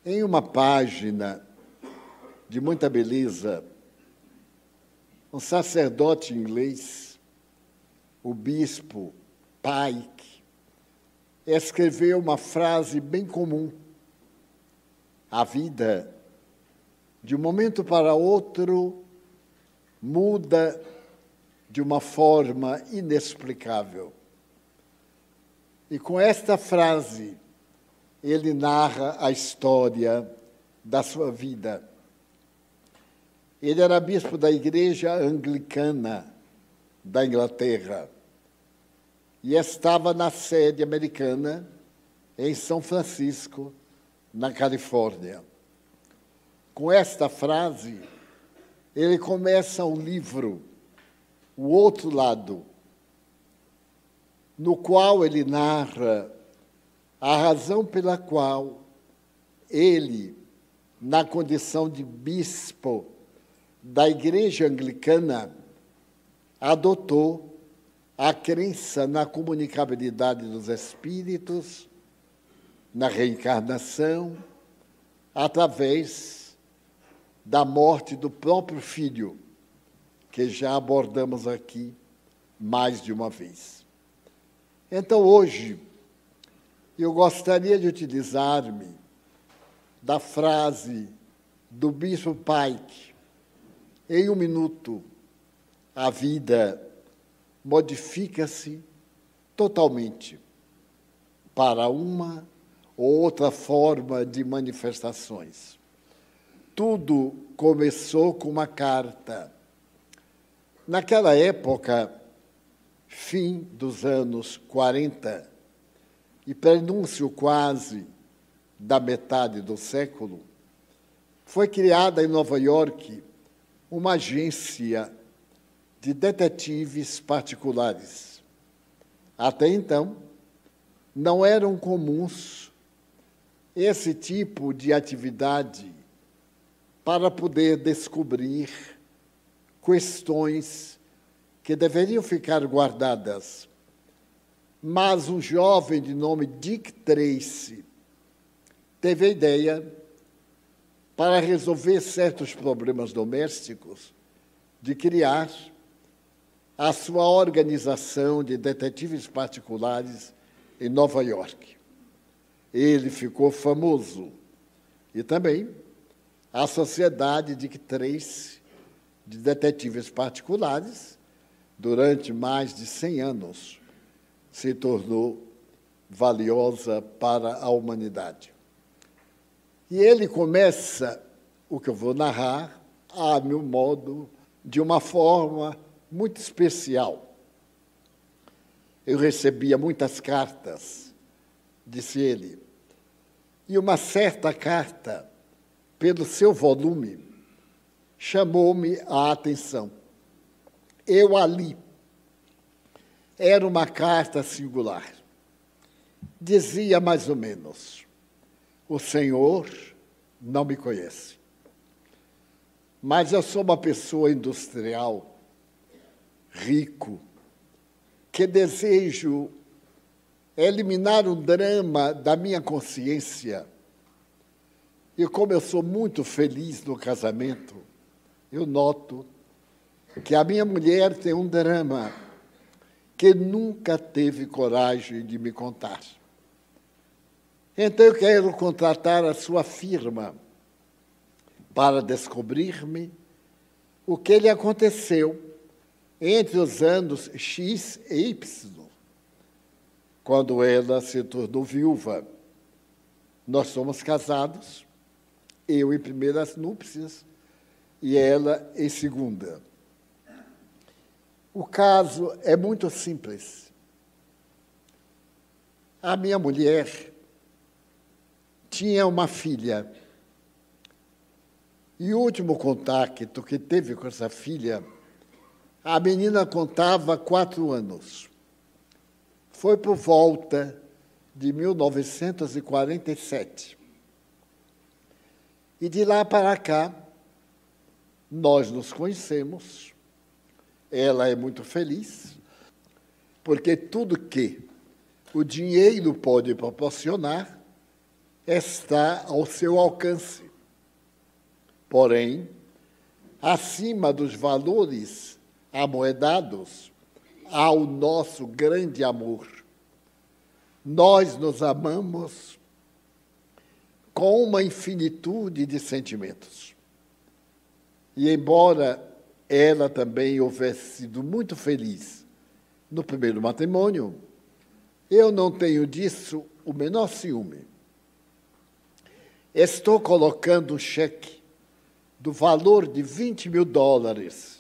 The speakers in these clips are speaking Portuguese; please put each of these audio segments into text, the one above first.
Em uma página de muita beleza, um sacerdote inglês, o bispo Pike, escreveu uma frase bem comum. A vida, de um momento para outro, muda de uma forma inexplicável. E com esta frase, ele narra a história da sua vida. Ele era bispo da Igreja Anglicana da Inglaterra e estava na sede americana em São Francisco, na Califórnia. Com esta frase, ele começa um livro, O Outro Lado, no qual ele narra a razão pela qual ele, na condição de bispo da Igreja Anglicana, adotou a crença na comunicabilidade dos espíritos, na reencarnação, através da morte do próprio filho, que já abordamos aqui mais de uma vez. Então, hoje, eu gostaria de utilizar-me da frase do bispo Pike: em um minuto, a vida modifica-se totalmente para uma ou outra forma de manifestações. Tudo começou com uma carta. Naquela época, fim dos anos 40, e prenúncio quase da metade do século, foi criada em Nova York uma agência de detetives particulares. Até então, não eram comuns esse tipo de atividade para poder descobrir questões que deveriam ficar guardadas. Mas um jovem de nome Dick Tracy teve a ideia, para resolver certos problemas domésticos, de criar a sua organização de detetives particulares em Nova York. Ele ficou famoso. E também a Sociedade Dick Tracy de Detetives Particulares, durante mais de 100 anos, se tornou valiosa para a humanidade. E ele começa o que eu vou narrar, a meu modo, de uma forma muito especial. Eu recebia muitas cartas, disse ele, e uma certa carta, pelo seu volume, chamou-me a atenção. Eu a li. Era uma carta singular. Dizia mais ou menos: o Senhor não me conhece, mas eu sou uma pessoa industrial, rico, que desejo eliminar o drama da minha consciência. E como eu sou muito feliz no casamento, eu noto que a minha mulher tem um drama que nunca teve coragem de me contar. Então eu quero contratar a sua firma para descobrir-me o que lhe aconteceu entre os anos X e Y, quando ela se tornou viúva. Nós somos casados, eu em primeiras núpcias e ela em segunda. O caso é muito simples. A minha mulher tinha uma filha. E o último contato que teve com essa filha, a menina contava 4 anos. Foi por volta de 1947. E de lá para cá, nós nos conhecemos. Ela é muito feliz, porque tudo que o dinheiro pode proporcionar, está ao seu alcance. Porém, acima dos valores amoedados, há o nosso grande amor. Nós nos amamos com uma infinitude de sentimentos. E, embora ela também houvesse sido muito feliz no primeiro matrimônio, eu não tenho disso o menor ciúme. Estou colocando um cheque do valor de $20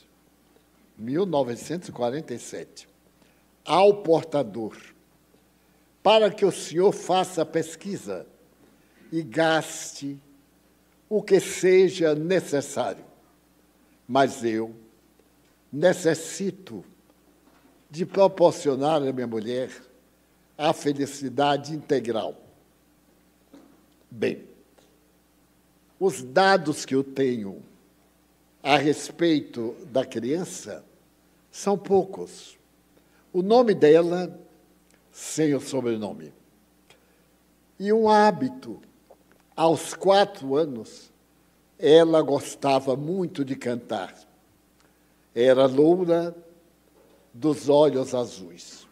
mil, 1947, ao portador, para que o senhor faça a pesquisa e gaste o que seja necessário. Mas eu necessito de proporcionar à minha mulher a felicidade integral. Bem, os dados que eu tenho a respeito da criança são poucos. O nome dela, sem o sobrenome. E um hábito. Aos 4 anos, ela gostava muito de cantar. Era loura, dos olhos azuis.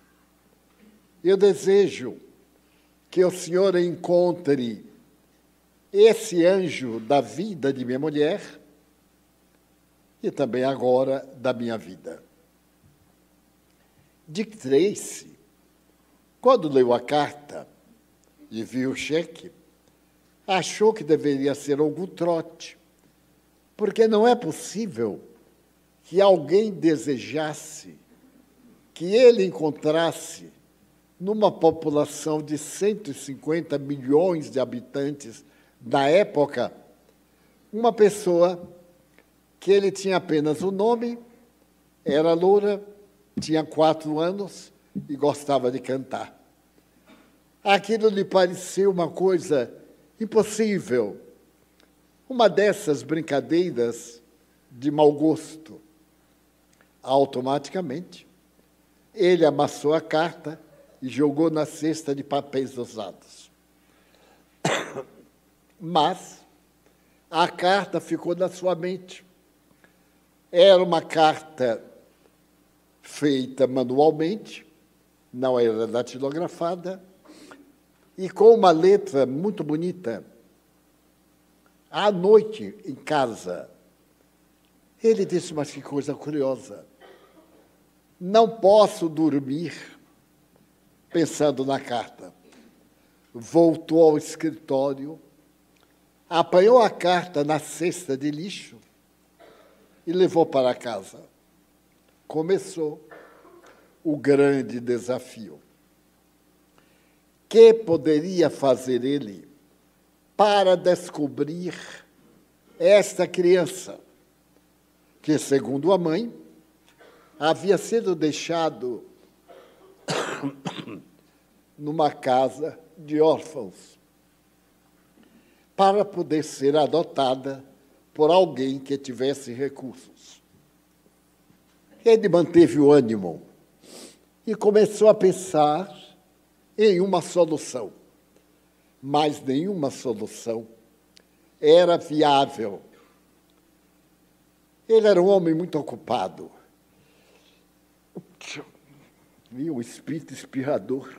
Eu desejo que o senhor encontre esse anjo da vida de minha mulher e também agora da minha vida. Dick Tracy, quando leu a carta e viu o cheque, achou que deveria ser algum trote, porque não é possível que alguém desejasse que ele encontrasse, numa população de 150 milhões de habitantes na época, uma pessoa que ele tinha apenas o nome, era loura, tinha 4 anos e gostava de cantar. Aquilo lhe pareceu uma coisa impossível, uma dessas brincadeiras de mau gosto. Automaticamente, ele amassou a carta e jogou na cesta de papéis usados. Mas a carta ficou na sua mente. Era uma carta feita manualmente, não era datilografada, e com uma letra muito bonita. À noite, em casa, ele disse, mas que coisa curiosa. Não posso dormir pensando na carta. Voltou ao escritório, apanhou a carta na cesta de lixo e levou para casa. Começou o grande desafio. Que poderia fazer ele para descobrir esta criança, que, segundo a mãe, havia sido deixado numa casa de órfãos, para poder ser adotada por alguém que tivesse recursos. Ele manteve o ânimo e começou a pensar em uma solução, mas nenhuma solução era viável. Ele era um homem muito ocupado. Viu, o espírito espirrador.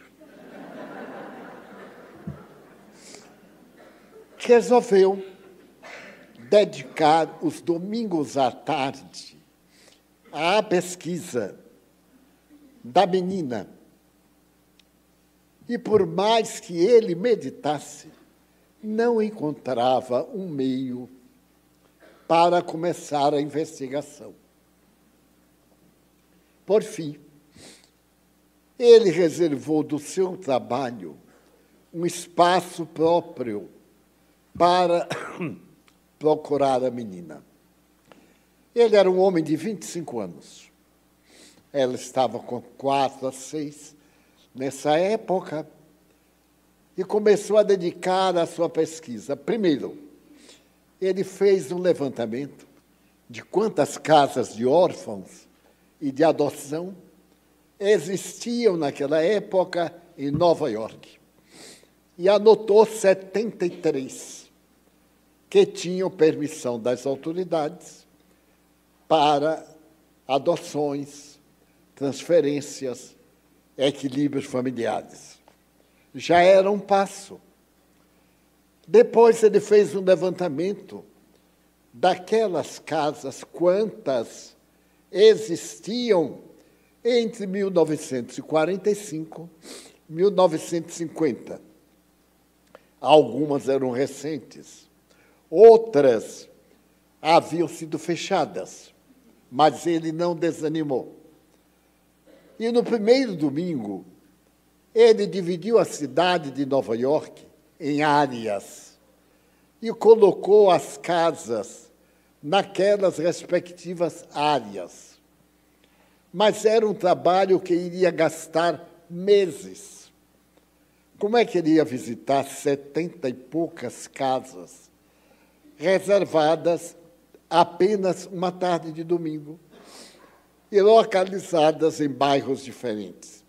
Resolveu dedicar os domingos à tarde à pesquisa da menina. E, por mais que ele meditasse, não encontrava um meio para começar a investigação. Por fim, ele reservou do seu trabalho um espaço próprio para procurar a menina. Ele era um homem de 25 anos. Ela estava com 4 a 6 nessa época e começou a dedicar a sua pesquisa. Primeiro, ele fez um levantamento de quantas casas de órfãos e de adoção existiam naquela época em Nova York. e anotou 73 que tinham permissão das autoridades para adoções, transferências, equilíbrios familiares. Já era um passo. Depois ele fez um levantamento daquelas casas, quantas existiam entre 1945 e 1950. Algumas eram recentes, outras haviam sido fechadas, mas ele não desanimou. E no primeiro domingo, ele dividiu a cidade de Nova York em áreas e colocou as casas naquelas respectivas áreas. Mas era um trabalho que iria gastar meses. Como é que ele ia visitar 70 e poucas casas, reservadas apenas uma tarde de domingo e localizadas em bairros diferentes?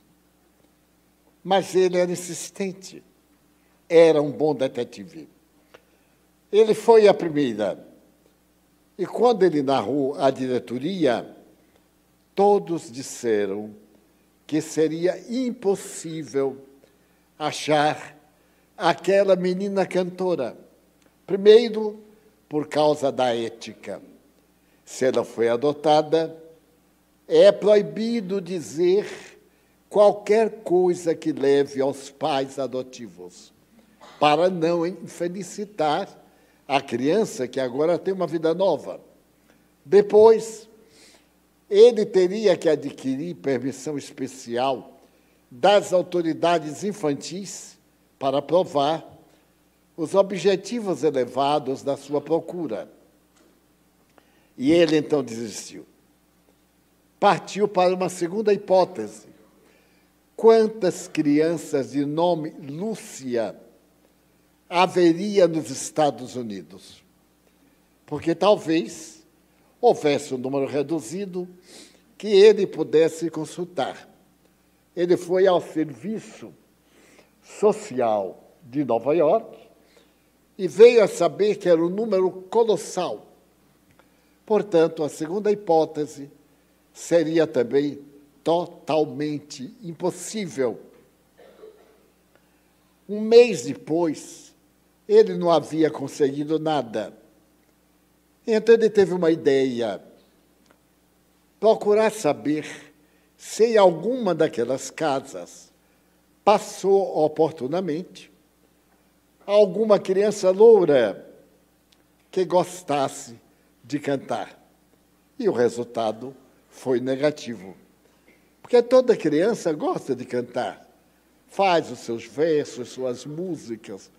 Mas ele era insistente, era um bom detetive. Ele foi a primeira. E quando ele narrou a diretoria, todos disseram que seria impossível achar aquela menina cantora. Primeiro, por causa da ética. Se ela foi adotada, é proibido dizer qualquer coisa que leve aos pais adotivos, para não infelicitar a criança que agora tem uma vida nova. Depois, ele teria que adquirir permissão especial das autoridades infantis para provar os objetivos elevados da sua procura. E ele, então, desistiu. Partiu para uma segunda hipótese. Quantas crianças de nome Lúcia haveria nos Estados Unidos? Porque talvez houvesse um número reduzido que ele pudesse consultar. Ele foi ao Serviço Social de Nova York e veio a saber que era um número colossal. Portanto, a segunda hipótese seria também totalmente impossível. Um mês depois, ele não havia conseguido nada. Então, ele teve uma ideia: procurar saber se em alguma daquelas casas passou oportunamente alguma criança loura que gostasse de cantar. E o resultado foi negativo. Porque toda criança gosta de cantar, faz os seus versos, suas músicas,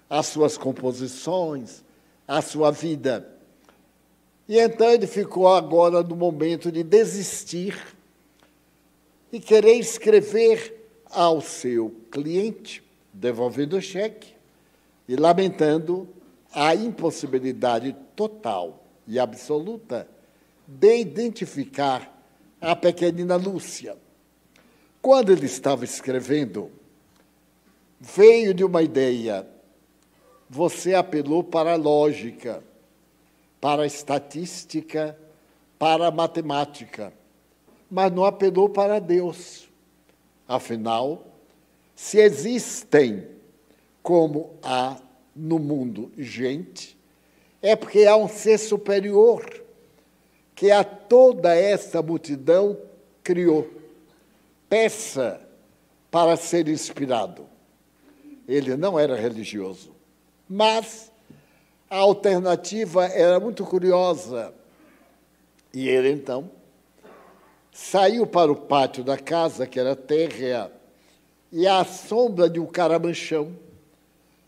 as suas composições, a sua vida. E então ele ficou agora no momento de desistir e querer escrever ao seu cliente, devolvendo o cheque e lamentando a impossibilidade total e absoluta de identificar a pequenina Lúcia. Quando ele estava escrevendo, veio de uma ideia. Você apelou para a lógica, para a estatística, para a matemática, mas não apelou para Deus. Afinal, se existem, como há no mundo, gente, é porque há um ser superior que a toda essa multidão criou. Peça para ser inspirado. Ele não era religioso, mas a alternativa era muito curiosa. E ele, então, saiu para o pátio da casa, que era térrea, e à sombra de um caramanchão,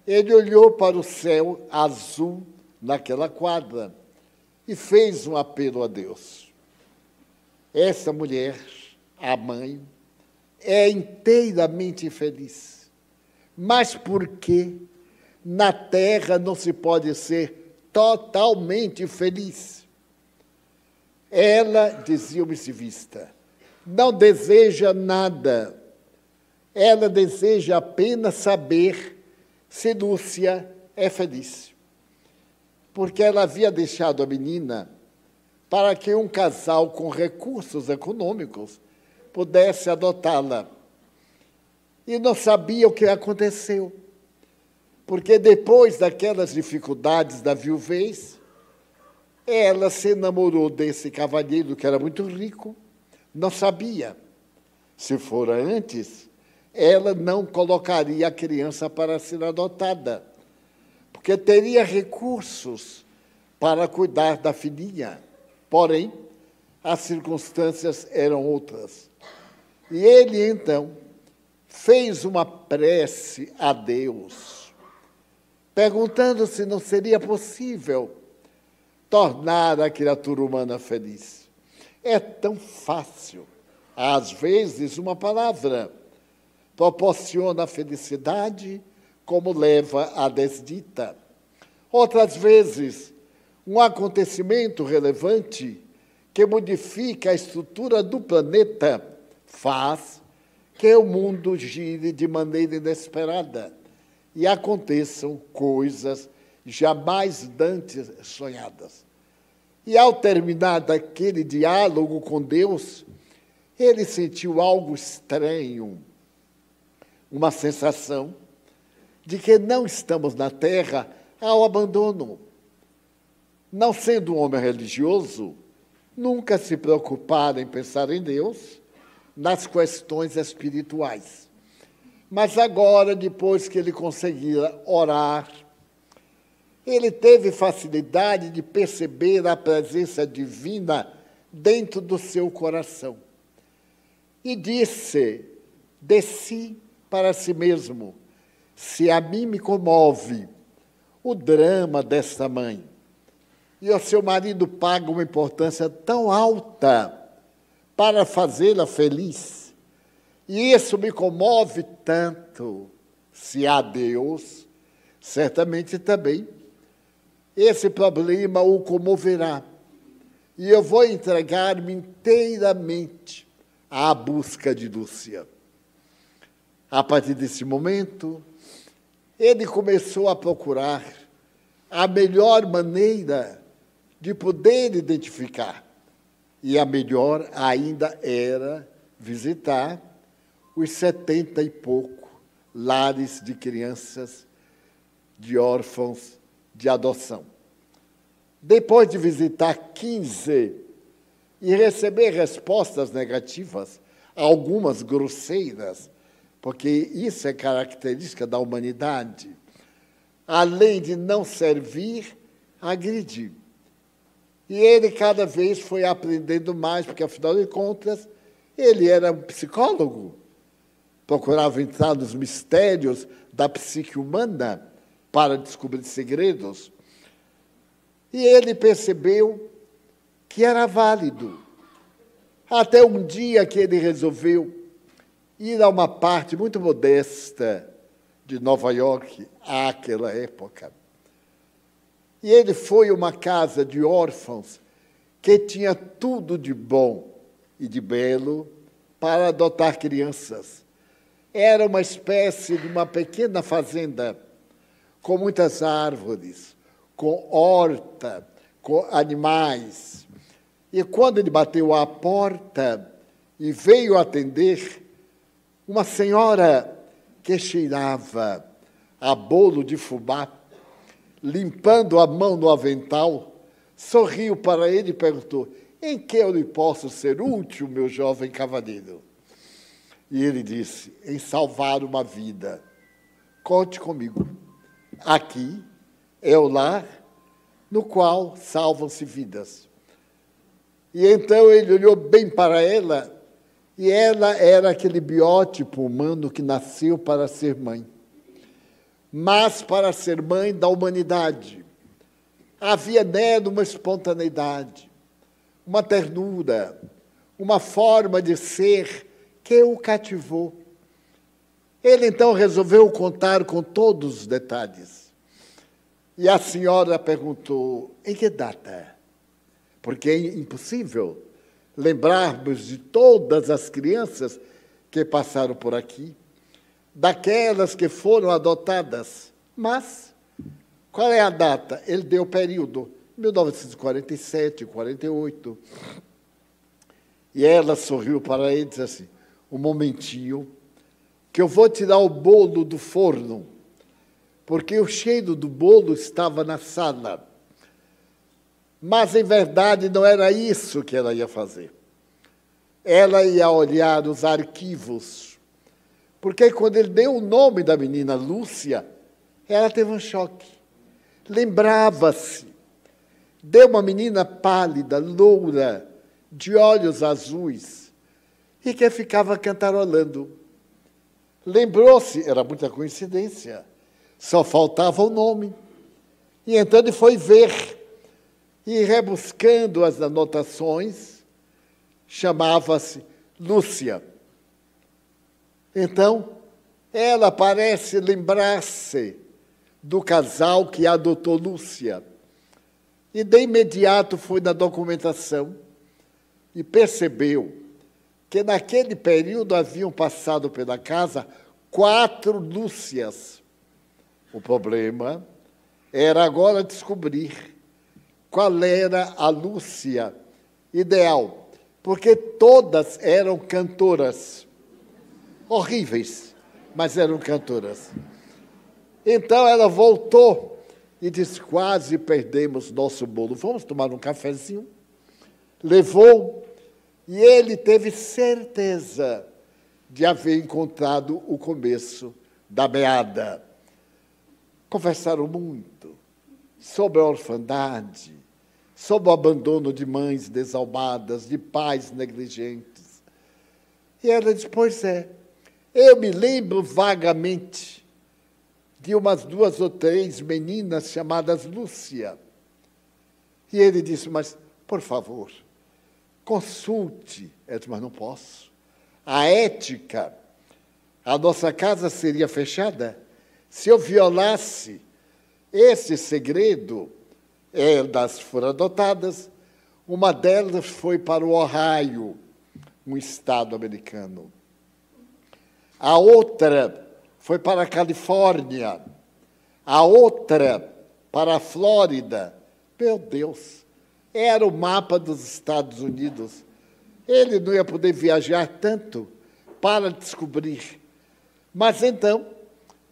ele olhou para o céu azul naquela quadra e fez um apelo a Deus. Essa mulher, a mãe, é inteiramente infeliz. Mas por que na terra não se pode ser totalmente feliz? Ela, dizia o missivista, não deseja nada. Ela deseja apenas saber se Lúcia é feliz, porque ela havia deixado a menina para que um casal com recursos econômicos pudesse adotá-la. E não sabia o que aconteceu, porque depois daquelas dificuldades da viuvez, ela se namorou desse cavalheiro que era muito rico, não sabia. Se fora antes, ela não colocaria a criança para ser adotada, porque teria recursos para cuidar da filhinha. Porém, as circunstâncias eram outras. E ele, então, fez uma prece a Deus, perguntando se não seria possível tornar a criatura humana feliz. É tão fácil. Às vezes, uma palavra proporciona a felicidade, como leva à desdita. Outras vezes, um acontecimento relevante que modifica a estrutura do planeta faz que o mundo gire de maneira inesperada e aconteçam coisas jamais dantes sonhadas. E ao terminar daquele diálogo com Deus, ele sentiu algo estranho, uma sensação de que não estamos na Terra ao abandono. Não sendo um homem religioso, nunca se preocupara em pensar em Deus, nas questões espirituais. Mas agora, depois que ele conseguira orar, ele teve facilidade de perceber a presença divina dentro do seu coração. E disse de si para si mesmo: se a mim me comove o drama desta mãe, e o seu marido paga uma importância tão alta para fazê-la feliz, e isso me comove tanto, se há Deus, certamente também esse problema o comoverá, e eu vou entregar-me inteiramente à busca de Lúcia. A partir desse momento, ele começou a procurar a melhor maneira de poder identificar. E a melhor ainda era visitar os 70 e pouco lares de crianças, de órfãos, de adoção. Depois de visitar 15 e receber respostas negativas, algumas grosseiras, porque isso é característica da humanidade, além de não servir, agredir. E ele cada vez foi aprendendo mais, porque, afinal de contas, ele era um psicólogo, procurava entrar nos mistérios da psique humana para descobrir segredos. E ele percebeu que era válido. Até um dia que ele resolveu ir a uma parte muito modesta de Nova York, àquela época. E ele foi a uma casa de órfãos que tinha tudo de bom e de belo para adotar crianças. Era uma espécie de uma pequena fazenda com muitas árvores, com horta, com animais. E quando ele bateu à porta e veio atender, uma senhora que cheirava a bolo de fubá, limpando a mão no avental, sorriu para ele e perguntou: em que eu lhe posso ser útil, meu jovem cavalheiro? E ele disse: em salvar uma vida. Conte comigo. Aqui é o lar no qual salvam-se vidas. E então ele olhou bem para ela, e ela era aquele biótipo humano que nasceu para ser mãe, mas para ser mãe da humanidade. Havia nela uma espontaneidade, uma ternura, uma forma de ser que o cativou. Ele, então, resolveu contar com todos os detalhes. E a senhora perguntou: em que data? Porque é impossível lembrarmos de todas as crianças que passaram por aqui, daquelas que foram adotadas, Mas, qual é a data? Ele deu o período, 1947, 48. E ela sorriu para ele e disse assim, um momentinho, que eu vou tirar o bolo do forno, porque o cheiro do bolo estava na sala. Mas, em verdade, não era isso que ela ia fazer. Ela ia olhar os arquivos, porque quando ele deu o nome da menina Lúcia, ela teve um choque. Lembrava-se de uma menina pálida, loura, de olhos azuis, e que ficava cantarolando. Lembrou-se, era muita coincidência, só faltava o nome. E então ele foi ver, e rebuscando as anotações, chamava-se Lúcia. Então, ela parece lembrar-se do casal que adotou Lúcia. E de imediato foi na documentação e percebeu que naquele período haviam passado pela casa 4 Lúcias. O problema era agora descobrir qual era a Lúcia ideal, porque todas eram cantoras, horríveis, mas eram cantoras. Então ela voltou e disse, quase perdemos nosso bolo, vamos tomar um cafezinho? Levou, e ele teve certeza de haver encontrado o começo da meada. Conversaram muito sobre a orfandade, sobre o abandono de mães desalmadas, de pais negligentes. E ela disse, pois é, eu me lembro vagamente de umas 2 ou 3 meninas chamadas Lúcia. E ele disse, mas, por favor, consulte. Ela disse, mas não posso. A ética, a nossa casa seria fechada se eu violasse esse segredo. Elas foram adotadas, uma delas foi para o Ohio, um estado americano. A outra foi para a Califórnia, a outra para a Flórida. Meu Deus, era o mapa dos Estados Unidos. Ele não ia poder viajar tanto para descobrir. Mas então,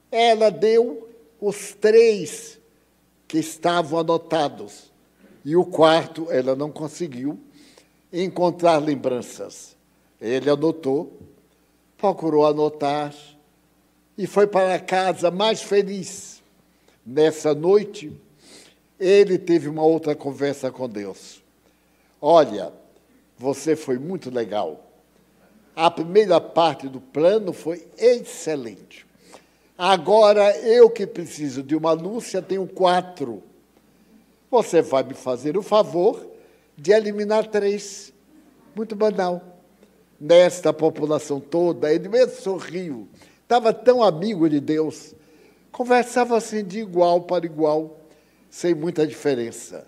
ela deu os 3 que estavam anotados. E o 4, ela não conseguiu encontrar lembranças. Ele anotou, procurou anotar, e foi para a casa mais feliz. Nessa noite, ele teve uma outra conversa com Deus. Olha, você foi muito legal. A primeira parte do plano foi excelente. Agora, eu que preciso de uma Lúcia, tenho 4. Você vai me fazer o favor de eliminar 3. Muito banal. Nesta população toda, ele mesmo sorriu. Estava tão amigo de Deus. Conversava assim de igual para igual, sem muita diferença.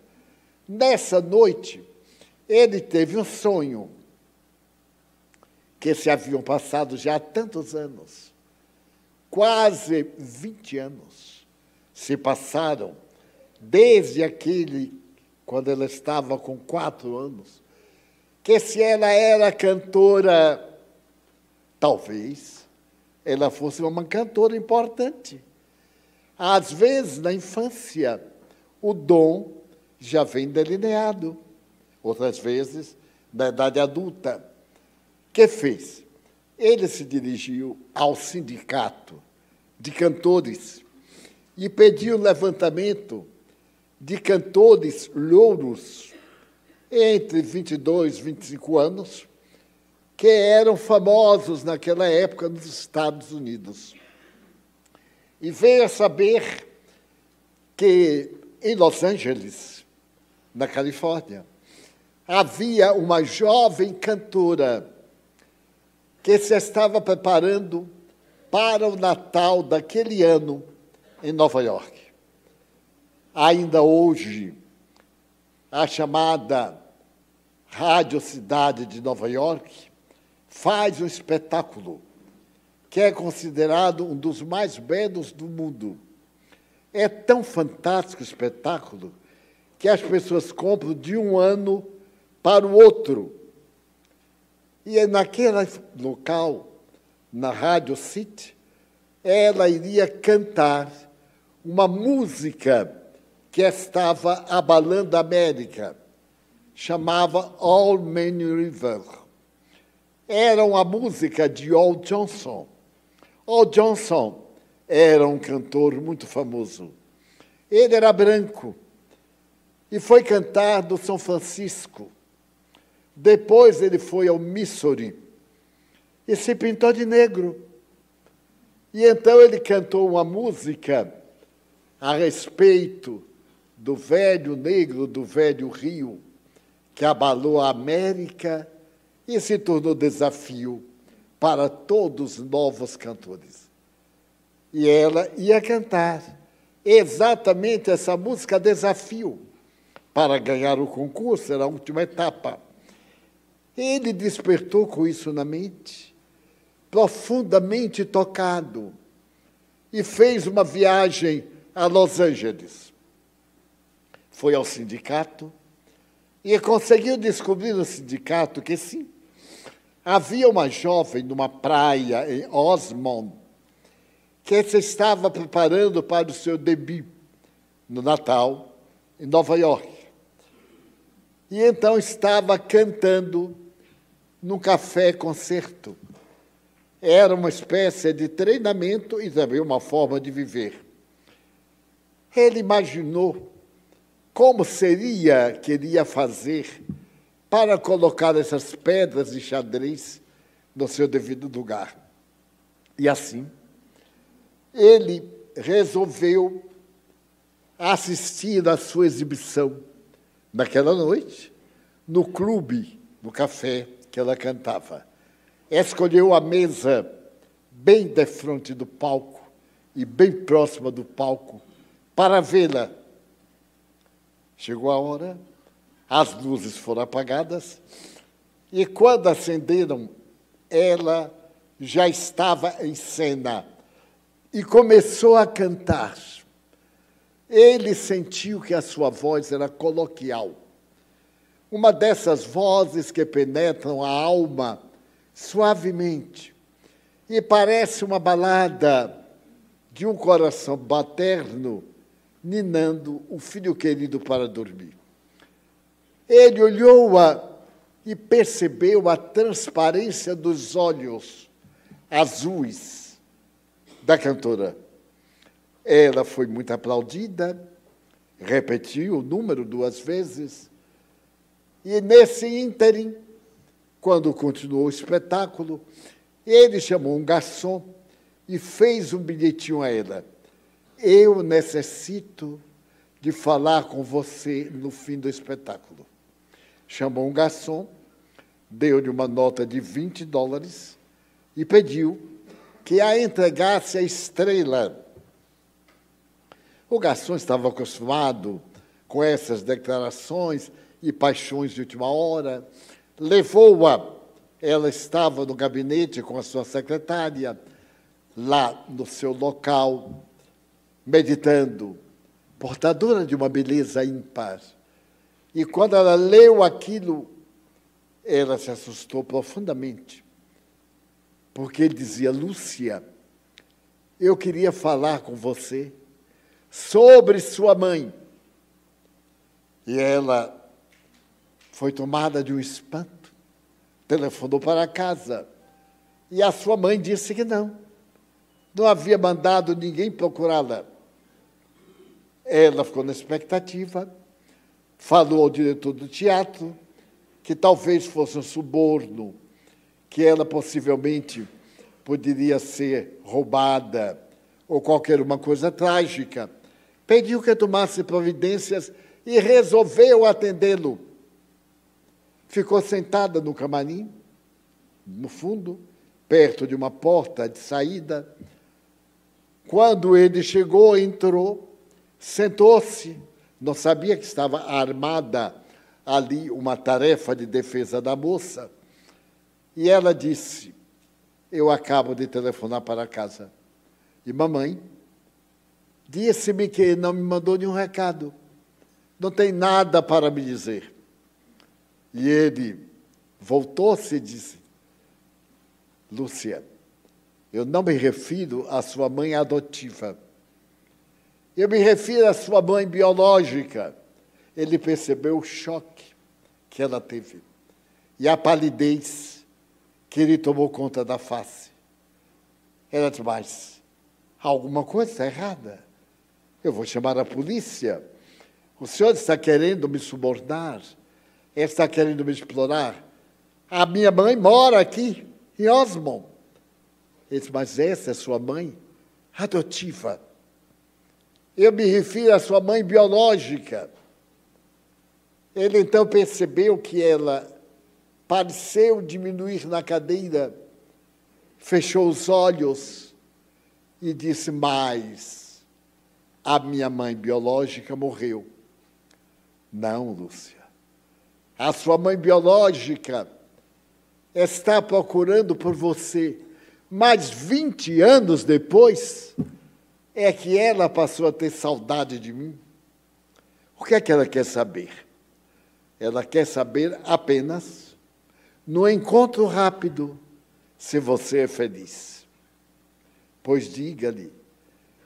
Nessa noite, ele teve um sonho, que se haviam passado já há tantos anos. Quase 20 anos se passaram desde aquele, quando ela estava com 4 anos, que se ela era cantora, talvez ela fosse uma cantora importante. Às vezes, na infância, o dom já vem delineado. Outras vezes, na idade adulta. O que fez? Ele se dirigiu ao sindicato de cantores e pediu o levantamento de cantores louros entre 22 e 25 anos, que eram famosos naquela época nos Estados Unidos. E veio a saber que em Los Angeles, na Califórnia, havia uma jovem cantora que se estava preparando para o Natal daquele ano em Nova York. Ainda hoje, a chamada Rádio Cidade de Nova York faz um espetáculo que é considerado um dos mais belos do mundo. É tão fantástico o espetáculo que as pessoas compram de um ano para o outro. E naquele local, na Rádio City, ela iria cantar uma música que estava abalando a América, chamava All Many River. Era uma música de Al Johnson. Al Johnson era um cantor muito famoso. Ele era branco e foi cantar no São Francisco. Depois ele foi ao Missouri e se pintou de negro. E então ele cantou uma música a respeito do velho negro, do velho rio, que abalou a América e se tornou desafio para todos os novos cantores. E ela ia cantar exatamente essa música, Desafio, para ganhar o concurso, era a última etapa. Ele despertou com isso na mente, profundamente tocado, e fez uma viagem a Los Angeles. Foi ao sindicato e conseguiu descobrir no sindicato que, sim, havia uma jovem numa praia em Osmond que se estava preparando para o seu debut no Natal, em Nova York. E então estava cantando num café-concerto. Era uma espécie de treinamento e também uma forma de viver. Ele imaginou como seria que ele ia fazer para colocar essas pedras de xadrez no seu devido lugar. E assim, ele resolveu assistir à sua exibição naquela noite, no clube, no café que ela cantava. Escolheu a mesa bem de frente do palco e bem próxima do palco para vê-la. Chegou a hora, as luzes foram apagadas e, quando acenderam, ela já estava em cena e começou a cantar. Ele sentiu que a sua voz era coloquial, uma dessas vozes que penetram a alma suavemente e parece uma balada de um coração materno ninando o filho querido para dormir. Ele olhou-a e percebeu a transparência dos olhos azuis da cantora. Ela foi muito aplaudida, repetiu o número 2 vezes, e nesse ínterim, quando continuou o espetáculo, ele chamou um garçom e fez um bilhetinho a ela. Eu necessito de falar com você no fim do espetáculo. Chamou um garçom, deu-lhe uma nota de $20 e pediu que a entregasse à estrela. O garçom estava acostumado com essas declarações e paixões de última hora. Levou-a. Ela estava no gabinete com a sua secretária, lá no seu local, meditando, portadora de uma beleza ímpar. E quando ela leu aquilo, ela se assustou profundamente, porque ele dizia: Lúcia, eu queria falar com você sobre sua mãe. E ela foi tomada de um espanto, telefonou para casa, e a sua mãe disse que não havia mandado ninguém procurá-la. Ela ficou na expectativa, falou ao diretor do teatro que talvez fosse um suborno, que ela possivelmente poderia ser roubada ou qualquer uma coisa trágica. Pediu que tomasse providências e resolveu atendê-lo. Ficou sentada no camarim, no fundo, perto de uma porta de saída. Quando ele chegou, entrou, sentou-se, não sabia que estava armada ali uma tarefa de defesa da moça, e ela disse: eu acabo de telefonar para casa, e mamãe disse-me que não me mandou nenhum recado, não tem nada para me dizer. E ele voltou-se e disse: Lúcia, eu não me refiro à sua mãe adotiva. Eu me refiro à sua mãe biológica. Ele percebeu o choque que ela teve e a palidez que lhe tomou conta da face. Ela disse: mas alguma coisa está errada. Eu vou chamar a polícia. O senhor está querendo me subornar. Ele está querendo me explorar. A minha mãe mora aqui, em Osmond. Ele disse: mas essa é sua mãe adotiva. Eu me refiro à sua mãe biológica. Ele então percebeu que ela pareceu diminuir na cadeira, fechou os olhos e disse: mas a minha mãe biológica morreu. Não, Lúcia. A sua mãe biológica está procurando por você. Mas 20 anos depois, é que ela passou a ter saudade de mim. O que é que ela quer saber? Ela quer saber apenas, no encontro rápido, se você é feliz. Pois diga-lhe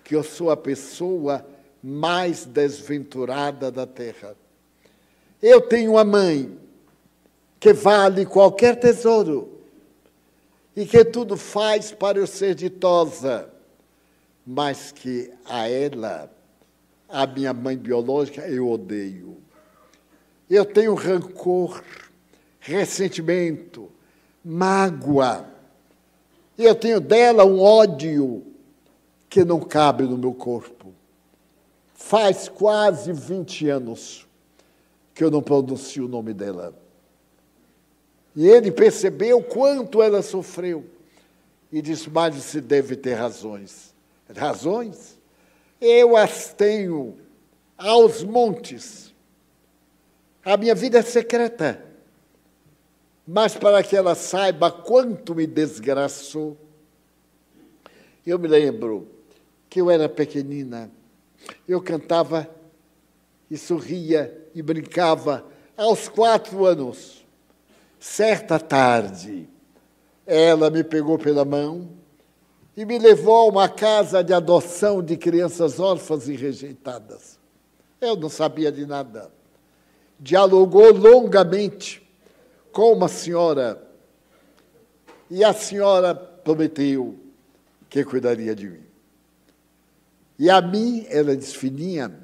que eu sou a pessoa mais desventurada da terra. Eu tenho uma mãe que vale qualquer tesouro e que tudo faz para eu ser ditosa, mas que a ela, a minha mãe biológica, eu odeio. Eu tenho rancor, ressentimento, mágoa. Eu tenho dela um ódio que não cabe no meu corpo. Faz quase 20 anos que eu não pronuncio o nome dela. E ele percebeu quanto ela sofreu e disse: mas você deve ter razões. Razões? Eu as tenho aos montes. A minha vida é secreta. Mas para que ela saiba quanto me desgraçou, eu me lembro que eu era pequenina. Eu cantava e sorria e brincava aos 4 anos. Certa tarde, ela me pegou pela mão e me levou a uma casa de adoção de crianças órfãs e rejeitadas. Eu não sabia de nada. Dialogou longamente com uma senhora e a senhora prometeu que cuidaria de mim. E a mim, ela disse: filhinha,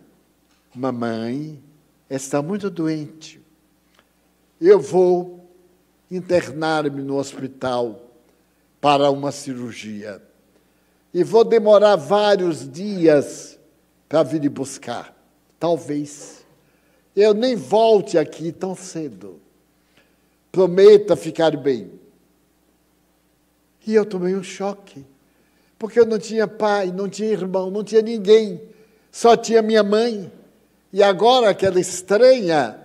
mamãe está muito doente. Eu vou internar-me no hospital para uma cirurgia. E vou demorar vários dias para vir lhe buscar. Talvez eu nem volte aqui tão cedo. Prometa ficar bem. E eu tomei um choque, porque eu não tinha pai, não tinha irmão, não tinha ninguém. Só tinha minha mãe. E agora aquela estranha,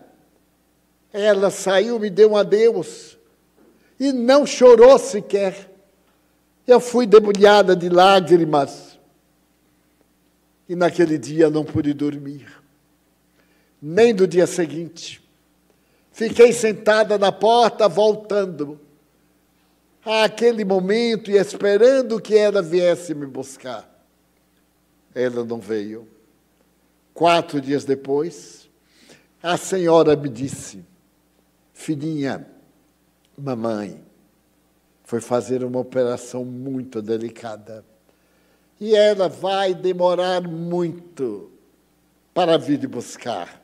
ela saiu, me deu um adeus e não chorou sequer. Eu fui debulhada de lágrimas e naquele dia não pude dormir, nem do dia seguinte. Fiquei sentada na porta, voltando àquele momento e esperando que ela viesse me buscar. Ela não veio. 4 dias depois, a senhora me disse: filhinha, mamãe foi fazer uma operação muito delicada e ela vai demorar muito para vir te buscar.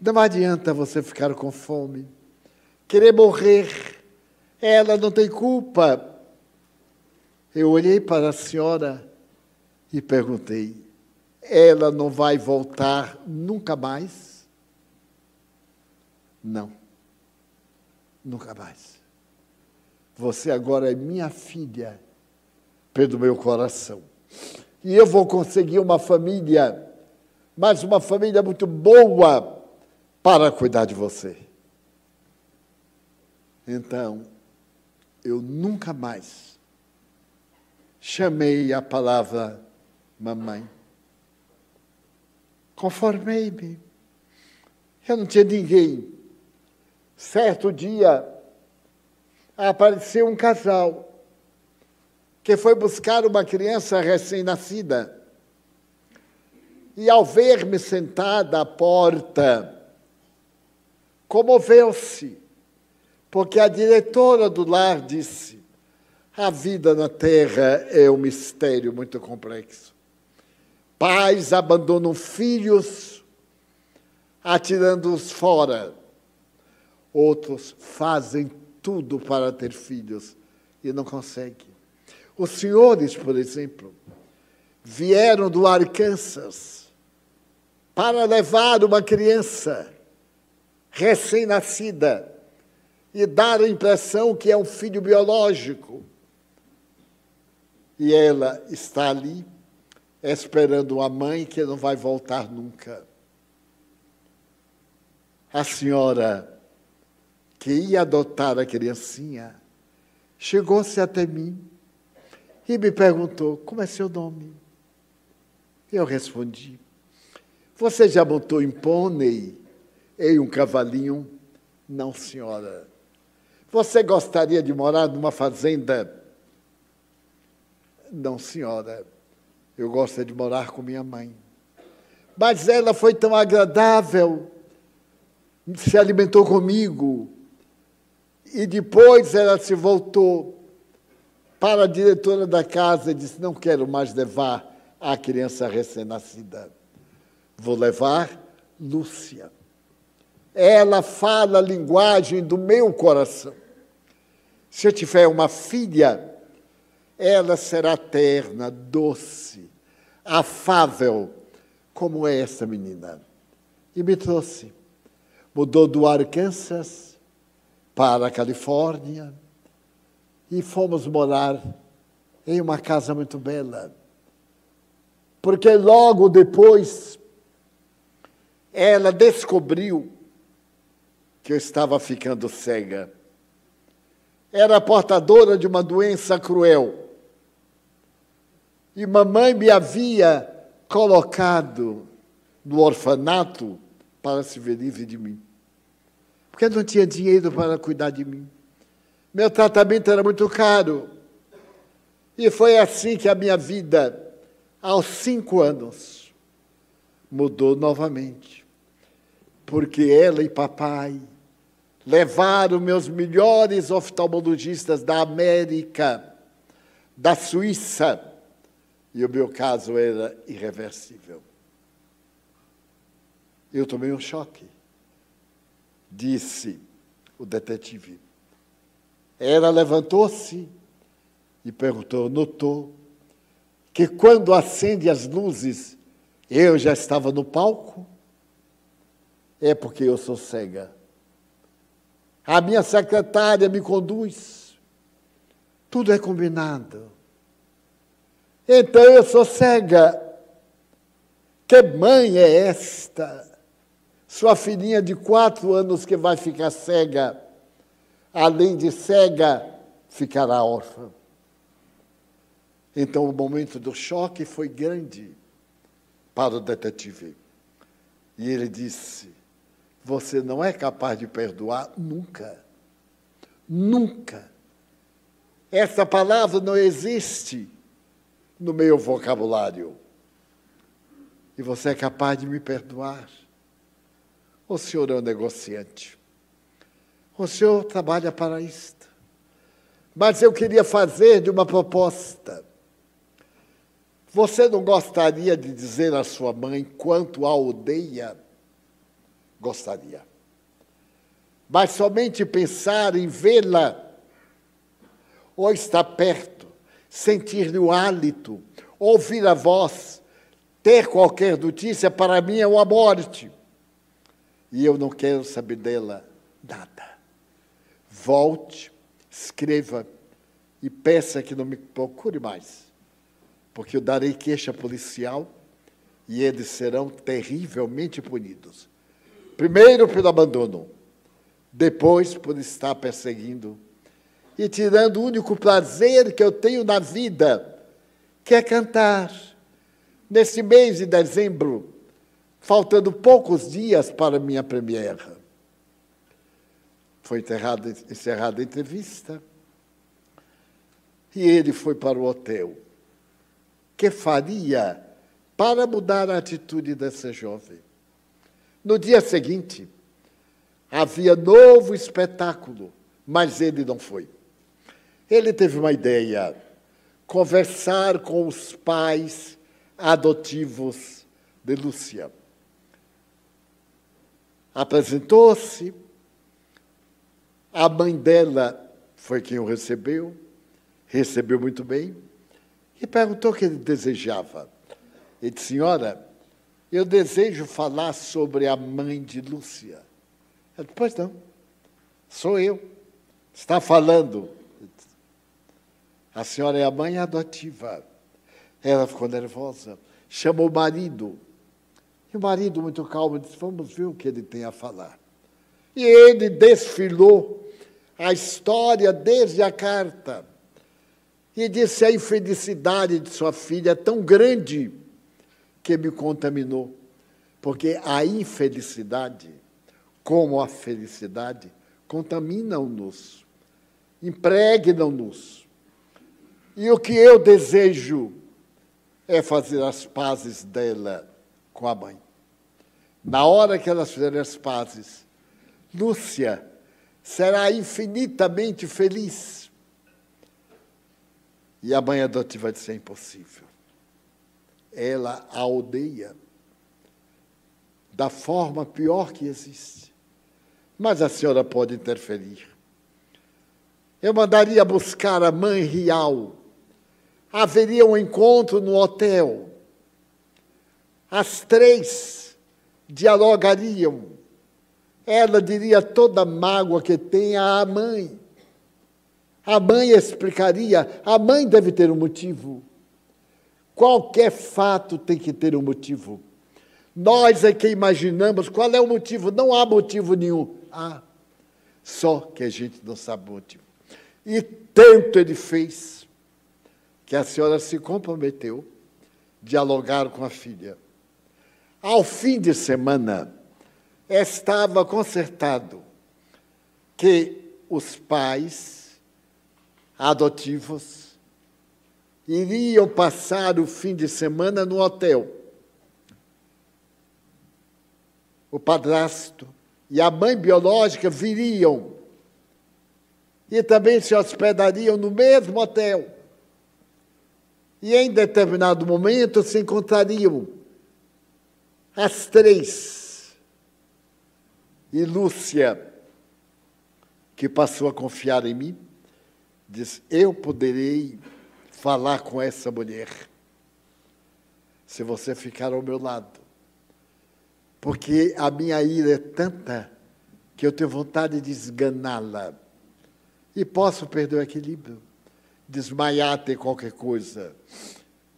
Não adianta você ficar com fome, querer morrer. Ela não tem culpa. Eu olhei para a senhora e perguntei: ela não vai voltar nunca mais? Não, nunca mais. Você agora é minha filha, pelo meu coração. E eu vou conseguir uma família, mas uma família muito boa para cuidar de você. Então, eu nunca mais chamei a palavra mamãe. Conformei-me. Eu não tinha ninguém. Certo dia, apareceu um casal que foi buscar uma criança recém-nascida. E, ao ver-me sentada à porta, comoveu-se, porque a diretora do lar disse: a vida na terra é um mistério muito complexo. Pais abandonam filhos, atirando-os fora. Outros fazem tudo para ter filhos e não conseguem. Os senhores, por exemplo, vieram do Arkansas para levar uma criança recém-nascida e dar a impressão que é um filho biológico. E ela está ali, esperando uma mãe que não vai voltar nunca. A senhora que ia adotar a criancinha chegou-se até mim e me perguntou: como é seu nome? Eu respondi: você já montou em pônei, em um cavalinho? Não, senhora. Você gostaria de morar numa fazenda? Não, senhora. Eu gosto de morar com minha mãe. Mas ela foi tão agradável, se alimentou comigo, e depois ela se voltou para a diretora da casa e disse: não quero mais levar a criança recém-nascida. Vou levar Lúcia. Ela fala a linguagem do meu coração. Se eu tiver uma filha, ela será terna, doce, afável, como é essa menina. E me trouxe. Mudou do Arkansas para a Califórnia e fomos morar em uma casa muito bela. Porque logo depois ela descobriu que eu estava ficando cega. Era portadora de uma doença cruel. E mamãe me havia colocado no orfanato para se ver livre de mim. Porque não tinha dinheiro para cuidar de mim. Meu tratamento era muito caro. E foi assim que a minha vida, aos 5 anos, mudou novamente. Porque ela e papai levaram meus melhores oftalmologistas da América, da Suíça, e o meu caso era irreversível. Eu tomei um choque, disse o detetive. Ela levantou-se e perguntou: notou que quando acende as luzes, eu já estava no palco? É porque eu sou cega. A minha secretária me conduz. Tudo é combinado. Então eu sou cega. Que mãe é esta? Sua filhinha de 4 anos que vai ficar cega. Além de cega, ficará órfã. Então o momento do choque foi grande para o detetive. E ele disse: você não é capaz de perdoar nunca. Nunca. Essa palavra não existe no meu vocabulário. E você é capaz de me perdoar? O senhor é um negociante. O senhor trabalha para isto. Mas eu queria fazer de uma proposta. Você não gostaria de dizer à sua mãe quanto a odeia? Gostaria. Mas somente pensar em vê-la, ou estar perto, sentir-lhe o hálito, ouvir a voz, ter qualquer notícia, para mim é uma morte. E eu não quero saber dela nada. Volte, escreva e peça que não me procure mais, porque eu darei queixa policial e eles serão terrivelmente punidos. Primeiro pelo abandono, depois por estar perseguindo e tirando o único prazer que eu tenho na vida, que é cantar. Nesse mês de dezembro, faltando poucos dias para minha premiere. Foi encerrada a entrevista e ele foi para o hotel. Que faria para mudar a atitude dessa jovem? No dia seguinte, havia novo espetáculo, mas ele não foi. Ele teve uma ideia: conversar com os pais adotivos de Lúcia. Apresentou-se, a mãe dela foi quem o recebeu muito bem, e perguntou o que ele desejava. Ele disse: senhora, eu desejo falar sobre a mãe de Lúcia. Ela disse: pois não, sou eu. Está falando. A senhora é a mãe adotiva. Ela ficou nervosa, chamou o marido. E o marido, muito calmo, disse: vamos ver o que ele tem a falar. E ele desfilou a história desde a carta. E disse: a infelicidade de sua filha é tão grande que me contaminou. Porque a infelicidade, como a felicidade, contaminam-nos, impregnam-nos. E o que eu desejo é fazer as pazes dela com a mãe. Na hora que elas fizerem as pazes, Lúcia será infinitamente feliz. E a mãe adotiva disse: é impossível. Ela a odeia da forma pior que existe. Mas a senhora pode interferir. Eu mandaria buscar a mãe real. Haveria um encontro no hotel. As três dialogariam. Ela diria toda a mágoa que tem à mãe. A mãe explicaria. A mãe deve ter um motivo. Qualquer fato tem que ter um motivo. Nós é que imaginamos qual é o motivo. Não há motivo nenhum. Só que a gente não sabe o motivo. E tanto ele fez que a senhora se comprometeu a dialogar com a filha. Ao fim de semana, estava concertado que os pais adotivos iriam passar o fim de semana no hotel. O padrasto e a mãe biológica viriam e também se hospedariam no mesmo hotel. E em determinado momento se encontrariam as três. E Lúcia, que passou a confiar em mim, disse: eu poderei falar com essa mulher se você ficar ao meu lado. Porque a minha ira é tanta que eu tenho vontade de esganá-la. E posso perder o equilíbrio, desmaiar, ter qualquer coisa.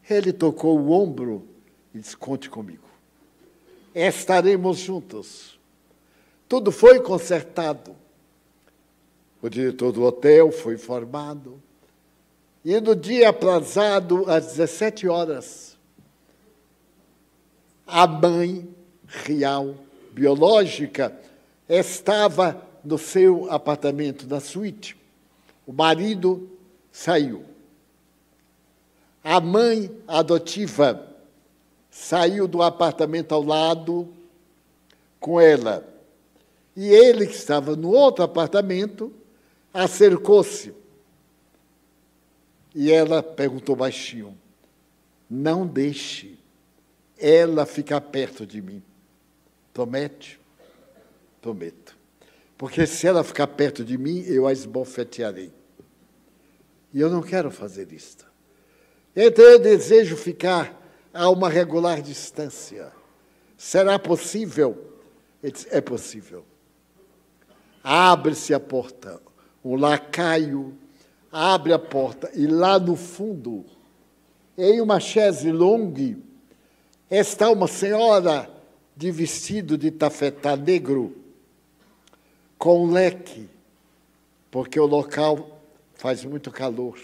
Ele tocou o ombro e disse: conte comigo. Estaremos juntos. Tudo foi consertado. O diretor do hotel foi informado. E no dia aprazado, às 17 horas, a mãe real, biológica, estava no seu apartamento, na suíte. O marido saiu. A mãe adotiva saiu do apartamento ao lado com ela. E ele, que estava no outro apartamento, acercou-se. E ela perguntou baixinho: não deixe ela ficar perto de mim. Promete? Prometo. Porque se ela ficar perto de mim, eu a esbofetearei. E eu não quero fazer isto. Então eu desejo ficar a uma regular distância. Será possível? Ele disse: é possível. Abre-se a porta. Um lacaio abre a porta e lá no fundo, em uma chaise longue, está uma senhora de vestido de tafetá negro, com um leque, porque o local faz muito calor.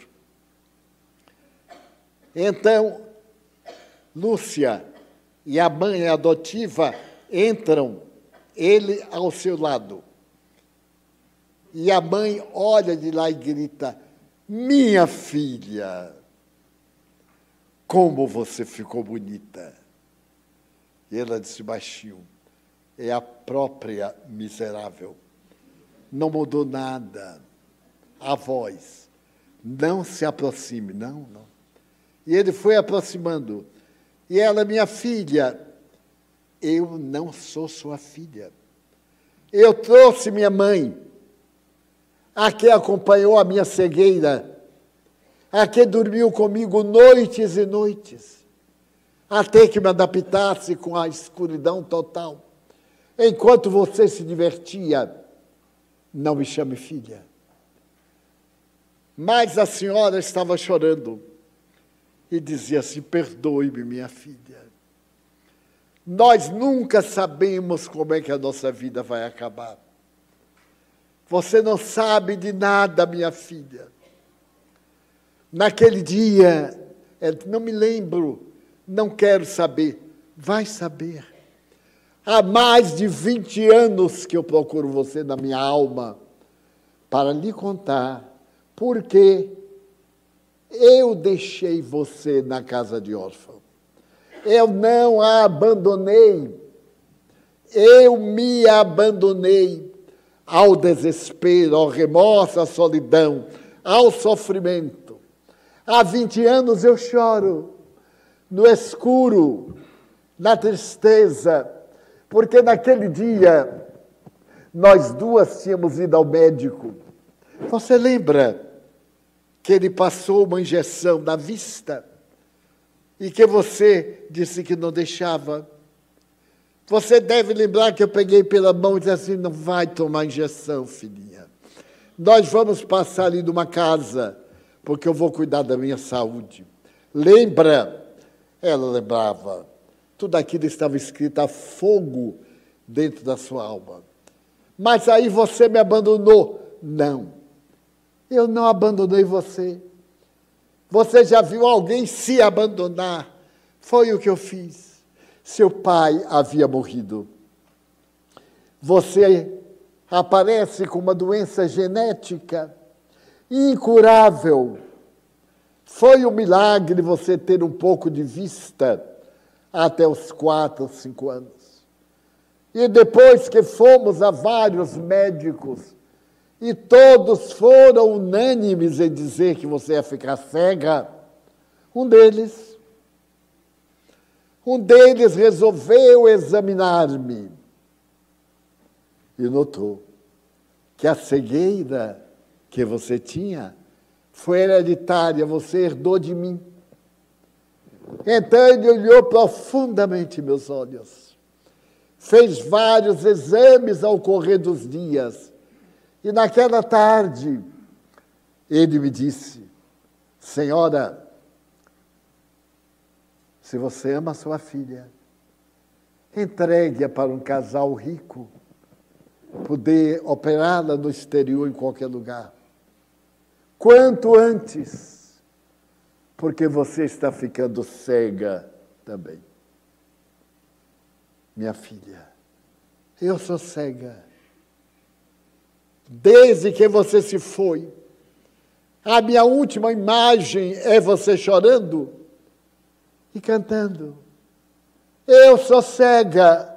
Então, Lúcia e a mãe adotiva entram, ele ao seu lado. E a mãe olha de lá e grita: minha filha, como você ficou bonita. E ela disse baixinho: é a própria miserável. Não mudou nada. A voz: não se aproxime, não. E ele foi aproximando. E ela: minha filha, eu não sou sua filha. Eu trouxe minha mãe, a que acompanhou a minha cegueira, a que dormiu comigo noites e noites, até que me adaptasse com a escuridão total. Enquanto você se divertia, não me chame filha. Mas a senhora estava chorando e dizia assim: perdoe-me, minha filha. Nós nunca sabemos como é que a nossa vida vai acabar. Você não sabe de nada, minha filha. Naquele dia, não me lembro, não quero saber. Vai saber. Há mais de 20 anos que eu procuro você na minha alma para lhe contar por que eu deixei você na casa de órfão. Eu não a abandonei. Eu me abandonei ao desespero, ao remorso, à solidão, ao sofrimento. Há 20 anos eu choro no escuro, na tristeza, porque naquele dia nós duas tínhamos ido ao médico. Você lembra que ele passou uma injeção na vista e que você disse que não deixava? Você deve lembrar que eu peguei pela mão e disse assim: não vai tomar injeção, filhinha. Nós vamos passar ali numa casa, porque eu vou cuidar da minha saúde. Lembra? Ela lembrava. Tudo aquilo estava escrito a fogo dentro da sua alma. Mas aí você me abandonou. Não, eu não abandonei você. Você já viu alguém se abandonar? Foi o que eu fiz. Seu pai havia morrido. Você aparece com uma doença genética incurável. Foi um milagre você ter um pouco de vista até os 4 ou 5 anos. E depois que fomos a vários médicos, e todos foram unânimes em dizer que você ia ficar cega, um deles resolveu examinar-me e notou que a cegueira que você tinha foi hereditária, você herdou de mim. Então ele olhou profundamente meus olhos, fez vários exames ao correr dos dias, e naquela tarde ele me disse: senhora, se você ama a sua filha, entregue-a para um casal rico, poder operá-la no exterior, em qualquer lugar. Quanto antes, porque você está ficando cega também. Minha filha, eu sou cega. Desde que você se foi, a minha última imagem é você chorando e cantando. Eu sou cega,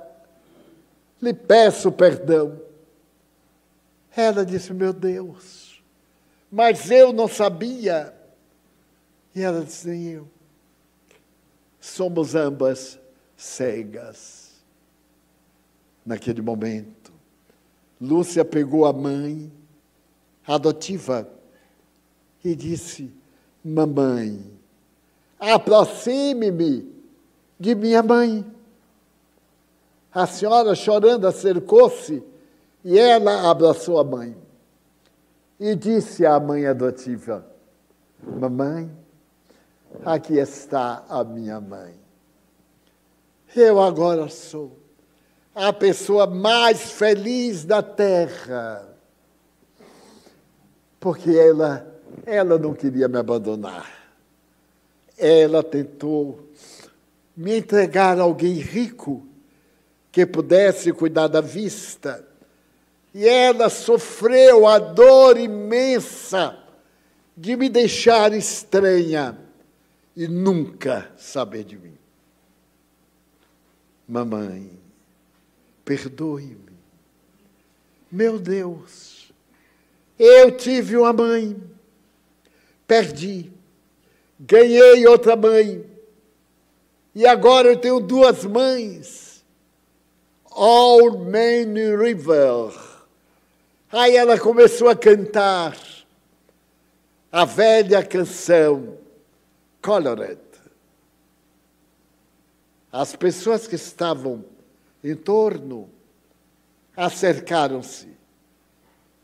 lhe peço perdão. Ela disse: meu Deus, mas eu não sabia. E ela disse: nem eu. Somos ambas cegas. Naquele momento, Lúcia pegou a mãe adotiva e disse: mamãe, aproxime-me de minha mãe. A senhora, chorando, acercou-se e ela abraçou a mãe. E disse à mãe adotiva: mamãe, aqui está a minha mãe. Eu agora sou a pessoa mais feliz da terra, porque ela não queria me abandonar. Ela tentou me entregar a alguém rico que pudesse cuidar da vista. E ela sofreu a dor imensa de me deixar estranha e nunca saber de mim. Mamãe, perdoe-me. Meu Deus, eu tive uma mãe, perdi, ganhei outra mãe, e agora eu tenho duas mães. Old Man River. Aí ela começou a cantar a velha canção Colored. As pessoas que estavam em torno acercaram-se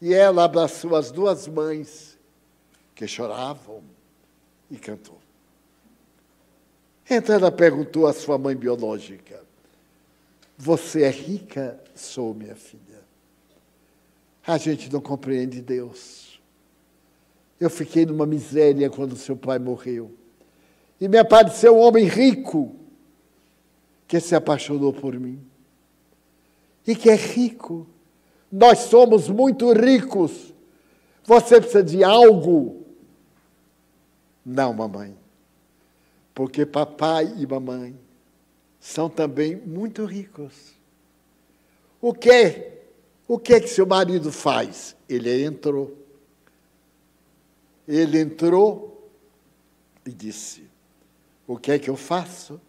e ela abraçou as duas mães que choravam e cantou. Então ela perguntou à sua mãe biológica: você é rica? Sou, minha filha. A gente não compreende Deus. Eu fiquei numa miséria quando seu pai morreu. E me apareceu um homem rico que se apaixonou por mim. E que é rico. Nós somos muito ricos. Você precisa de algo? Não, mamãe. Porque papai e mamãe são também muito ricos. O que seu marido faz? Ele entrou. Ele entrou e disse: o que é que eu faço?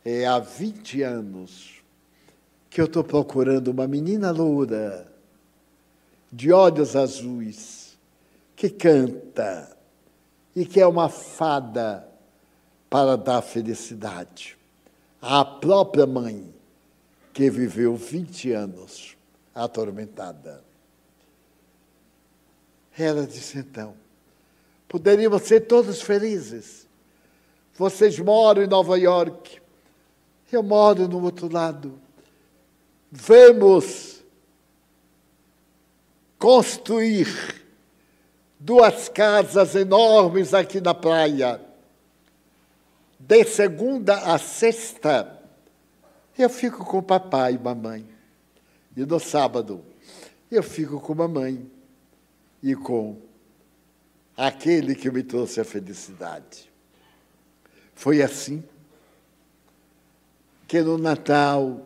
É há 20 anos que eu estou procurando uma menina loura, de olhos azuis, que canta e que é uma fada para dar felicidade à própria mãe, que viveu 20 anos atormentada. Ela disse, então, poderíamos ser todos felizes. Vocês moram em Nova York, eu moro no outro lado. Vamos construir 2 casas enormes aqui na praia. De segunda a sexta, eu fico com papai e mamãe. E no sábado, eu fico com mamãe e com aquele que me trouxe a felicidade. Foi assim que no Natal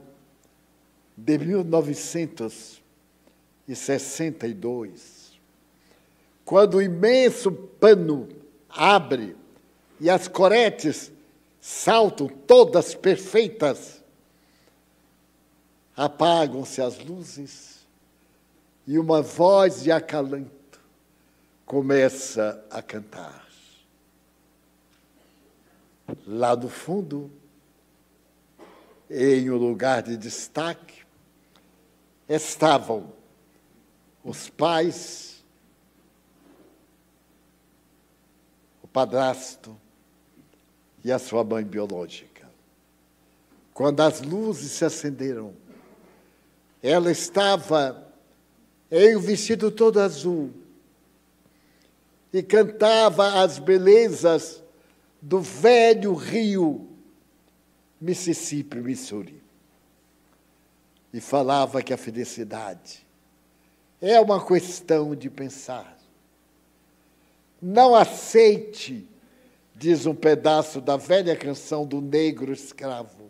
de 1962, quando o imenso pano abre e as coretes saltam todas perfeitas, apagam-se as luzes e uma voz de acalanto começa a cantar. Lá no fundo, em um lugar de destaque, estavam os pais, o padrasto e a sua mãe biológica. Quando as luzes se acenderam, ela estava em um vestido todo azul e cantava as belezas do velho rio Mississippi, Missouri. E falava que a felicidade é uma questão de pensar. Não aceite, diz um pedaço da velha canção do negro escravo,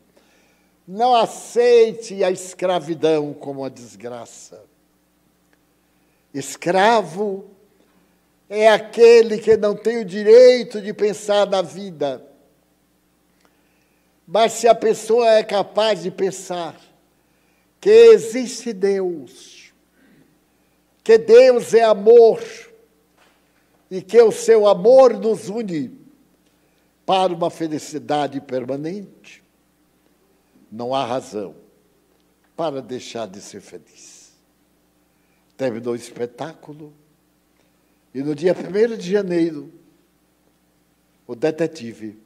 não aceite a escravidão como uma desgraça. Escravo é aquele que não tem o direito de pensar na vida. Mas se a pessoa é capaz de pensar que existe Deus, que Deus é amor e que o seu amor nos une para uma felicidade permanente, não há razão para deixar de ser feliz. Terminou o espetáculo e no dia 1º de janeiro, o detetive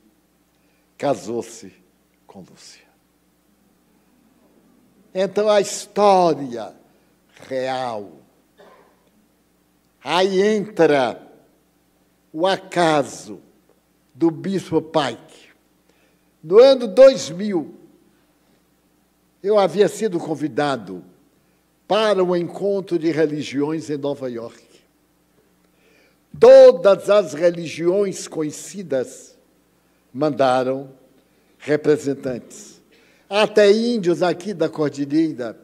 casou-se com Lúcia. Então, a história real. Aí entra o acaso do bispo Pike, No ano 2000, eu havia sido convidado para um encontro de religiões em Nova York. Todas as religiões conhecidas mandaram representantes. Até índios aqui da Cordilheira,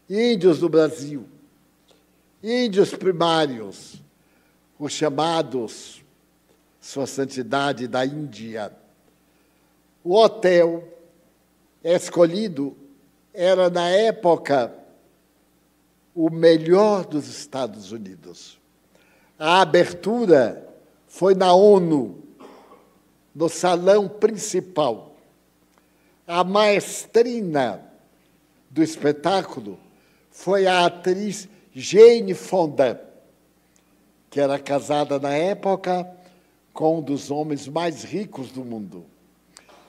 índios do Brasil, índios primários, os chamados Sua Santidade da Índia. O hotel escolhido era, na época, o melhor dos Estados Unidos. A abertura foi na ONU, no salão principal. A maestrina do espetáculo foi a atriz Jane Fonda, que era casada na época com um dos homens mais ricos do mundo.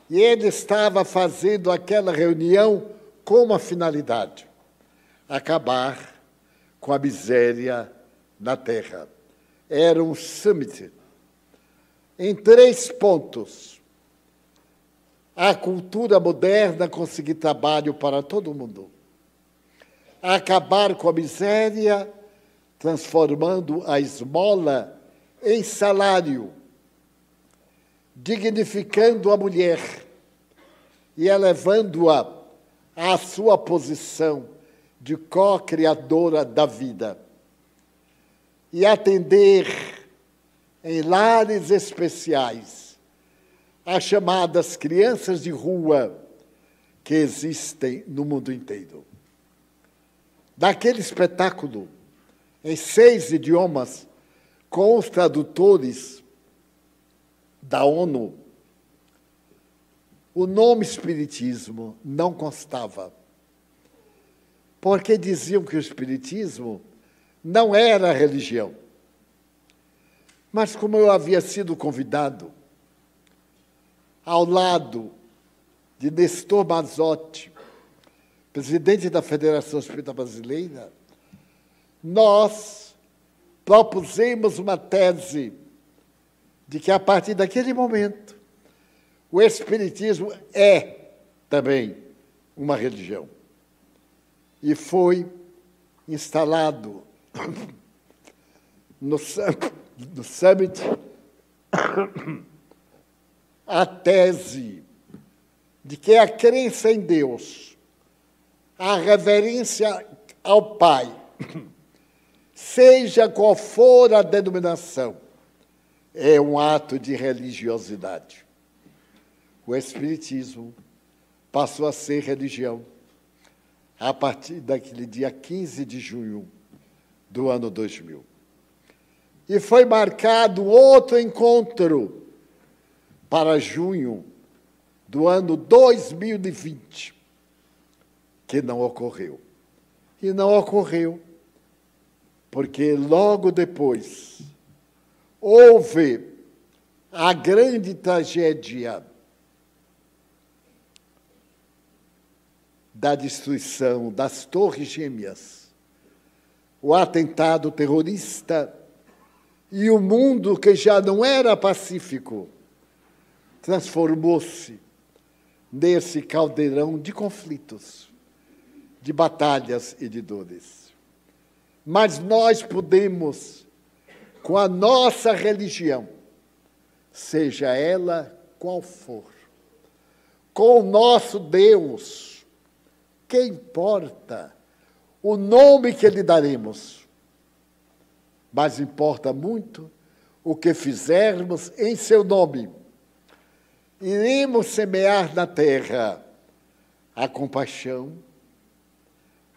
E ele estava fazendo aquela reunião com uma finalidade: acabar com a miséria na Terra. Era um summit em 3 pontos. A cultura moderna conseguir trabalho para todo mundo. Acabar com a miséria, transformando a esmola em salário, dignificando a mulher e elevando-a à sua posição de co-criadora da vida. E atender em lares especiais as chamadas crianças de rua que existem no mundo inteiro. Daquele espetáculo, em 6 idiomas, com os tradutores da ONU, o nome Espiritismo não constava, porque diziam que o Espiritismo não era religião. Mas como eu havia sido convidado, ao lado de Nestor Mazzotti, presidente da Federação Espírita Brasileira, nós propusemos uma tese de que, a partir daquele momento, o Espiritismo é também uma religião. E foi instalado no Summit a tese de que a crença em Deus, a reverência ao Pai, seja qual for a denominação, é um ato de religiosidade. O Espiritismo passou a ser religião a partir daquele dia 15 de junho do ano 2000. E foi marcado outro encontro para junho do ano 2020, que não ocorreu. E não ocorreu porque logo depois houve a grande tragédia da destruição das Torres Gêmeas, o atentado terrorista, e o mundo, que já não era pacífico, transformou-se nesse caldeirão de conflitos, de batalhas e de dores. Mas nós podemos, com a nossa religião, seja ela qual for, com o nosso Deus, que importa o nome que lhe daremos, mas importa muito o que fizermos em seu nome. Iremos semear na terra a compaixão,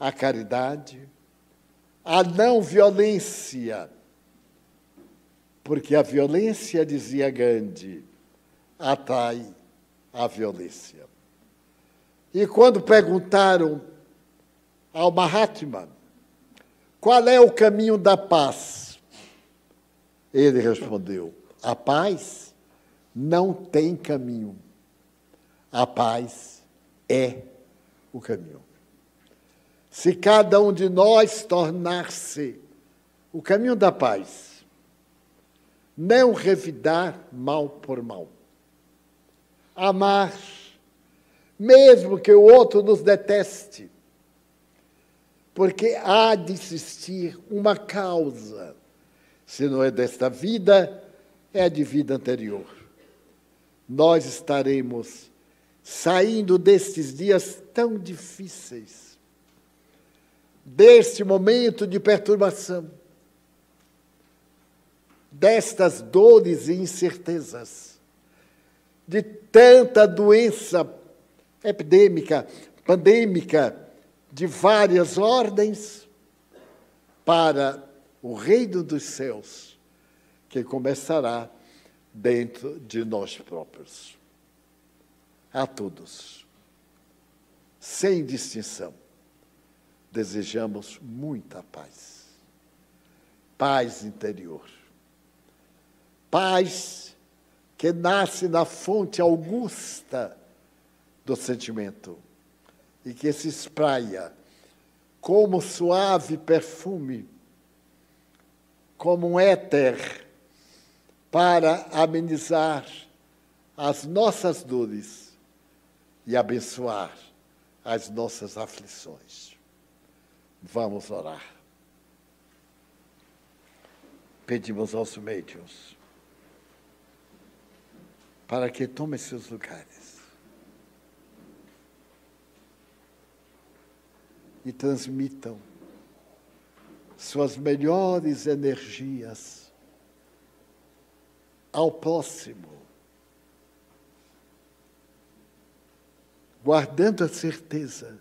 a caridade, a não violência, porque a violência, dizia Gandhi, atrai a violência. E quando perguntaram ao Mahatma qual é o caminho da paz, ele respondeu: a paz não tem caminho, a paz é o caminho. Se cada um de nós tornar-se o caminho da paz, não revidar mal por mal, amar, mesmo que o outro nos deteste, porque há de existir uma causa. Se não é desta vida, é de vida anterior. Nós estaremos saindo destes dias tão difíceis, deste momento de perturbação, destas dores e incertezas, de tanta doença epidêmica, pandêmica, de várias ordens, para o reino dos céus, que começará dentro de nós próprios. A todos, sem distinção, desejamos muita paz. Paz interior. Paz que nasce na fonte augusta do sentimento e que se espraia como suave perfume, como um éter, para amenizar as nossas dores e abençoar as nossas aflições. Vamos orar. Pedimos aos médiuns para que tomem seus lugares e transmitam suas melhores energias ao próximo, guardando a certeza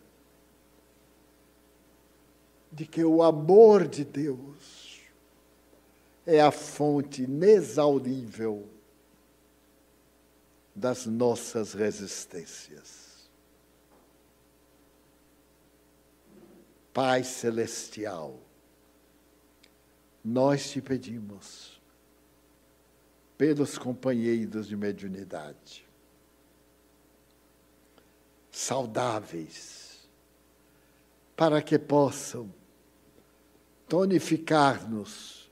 de que o amor de Deus é a fonte inexaurível das nossas resistências. Pai Celestial, nós te pedimos, pelos companheiros de mediunidade, saudáveis, para que possam tonificar-nos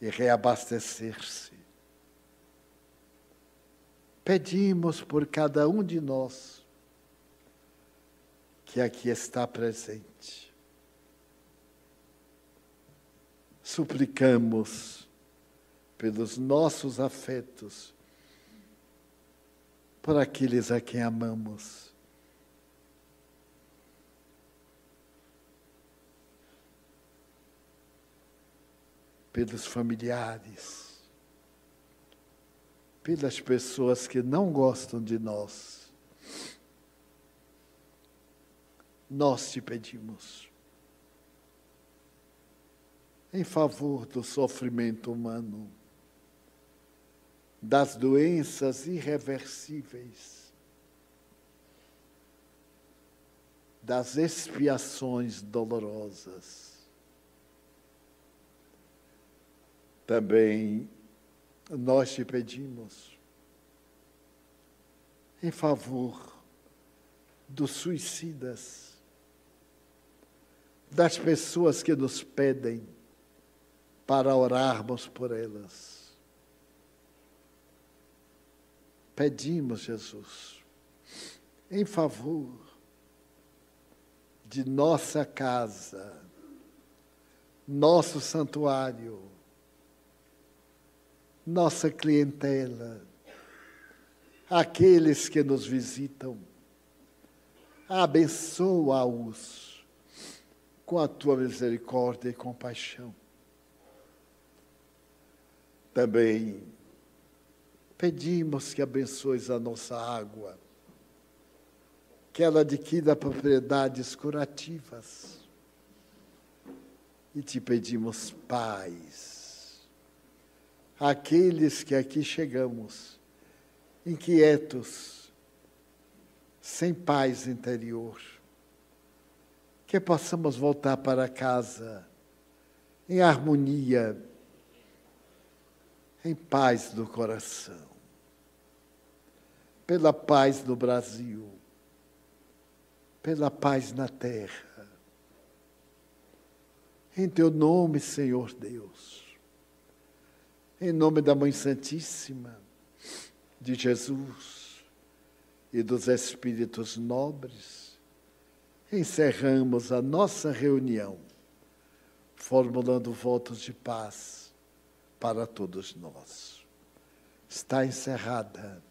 e reabastecer-se. Pedimos por cada um de nós que aqui está presente. Suplicamos pelos nossos afetos, por aqueles a quem amamos. Pelos familiares, pelas pessoas que não gostam de nós. Nós te pedimos, em favor do sofrimento humano, das doenças irreversíveis, das expiações dolorosas. Também nós te pedimos em favor dos suicidas, das pessoas que nos pedem para orarmos por elas. Pedimos, Jesus, em favor de nossa casa, nosso santuário, nossa clientela, aqueles que nos visitam, abençoa-os com a tua misericórdia e compaixão. Também pedimos que abençoes a nossa água, que ela adquira propriedades curativas. E te pedimos paz. Aqueles que aqui chegamos, inquietos, sem paz interior, que possamos voltar para casa em harmonia, em paz do coração, pela paz no Brasil, pela paz na terra. Em teu nome, Senhor Deus, em nome da Mãe Santíssima, de Jesus, e dos espíritos nobres, encerramos a nossa reunião, formulando votos de paz para todos nós. Está encerrada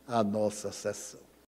a nossa sessão.